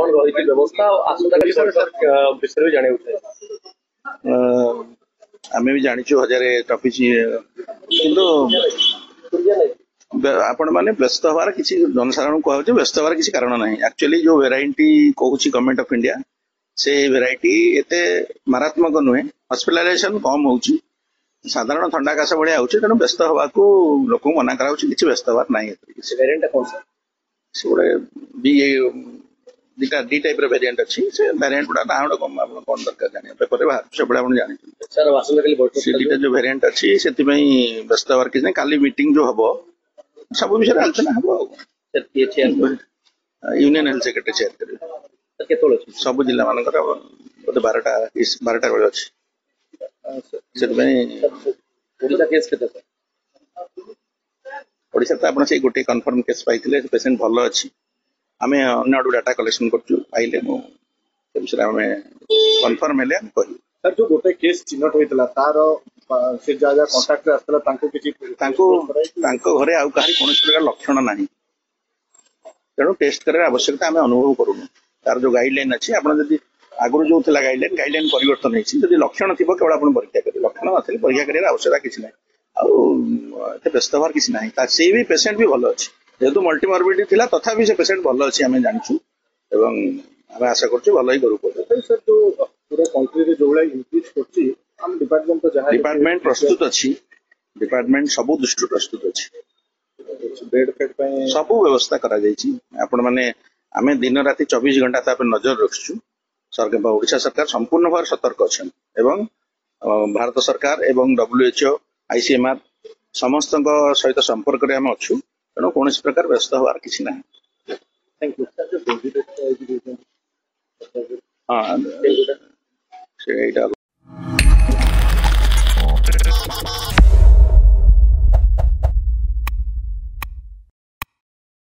कौन रही व्यवस्था आसंता विषय जाना आम भी जाचु हजारे टपिच किंतु आपण मैंने व्यस्त हबार किसी जनसाधारण कहूँ व्यस्त हबार किसी कारण ना एक्चुअली जो वेराइटी कहूँ गवर्नमेंट ऑफ इंडिया से वेराइटी एते मारात्मक नुहे हॉस्पिटलाइजेशन कम हो साधारण थंडा काश भाई आउे तेणु व्यस्त हवा को लोक मना करा किसी व्यस्त हबार ना गोटे दुटा दी टाइप वेरिएंट अच्छी से वेरिएंट गुड़ा ना गुड़ा कम आप कौन दरकार जाना पेपर बाहर से आप जानते से दुटा जो वेरिएंट अच्छी से व्यस्त हबार किसी काली मीटिंग जो हम सब विषय आलोचना हम यूनियन हेल्थ सेक्रेटरी चेयर करेंगे सब जिला मान बोधे 12टा बेले अच्छी ओडिशा तो आप गोटे कन्फर्म केस पाई पेसेंट भल अच्छी आम अन्य डाटा कलेक्शन करइले विषय आम कन्फर्म हेले कह सर जो गोटे केस चिन्हट होता तार से जहाँ कंटाक्ट घरे आउ कहार कौन प्रकार लक्षण ना तेणु टेस्ट कर आवश्यकता आम अनुभव करूँ तार जो गाइडलाइन अच्छी आपड़ी आगुरी जो गाइडलाइन परिवर्तन होती लक्षण थी केवल आप परीक्षा करेंगे लक्षण ना परीक्षा कर आवश्यकता किसी ना आते व्यस्त हबार किसी ना से भी पेसेंट भी भल अच्छी जेहेतु मल्टीमॉर्बिडिटी थिला तथापि से पेसेंट भल अच्छी आम जानूँ एवं आम आशा कर भल ही करूँ सर जो पूरा कंट्री जो भाई इनक्रीज कर डिपार्टमेंट तो डिपार्टमेंट प्रस्तुत अच्छी डिपार्टमेंट सब दृष्टि प्रस्तुत अच्छी बेड फेड सब व्यवस्था करा आपण मैंने आम दिन राति 24 घंटा तापर नजर रखु सरकार ओडिशा सरकार संपूर्ण भाव सतर्क अच्छा एवं भारत सरकार एवं WHO ICMR समस्त सहित संपर्क में आम अच्छु तेणु कौन प्रकार व्यस्त हबार किसी ना थैंक यू हाँ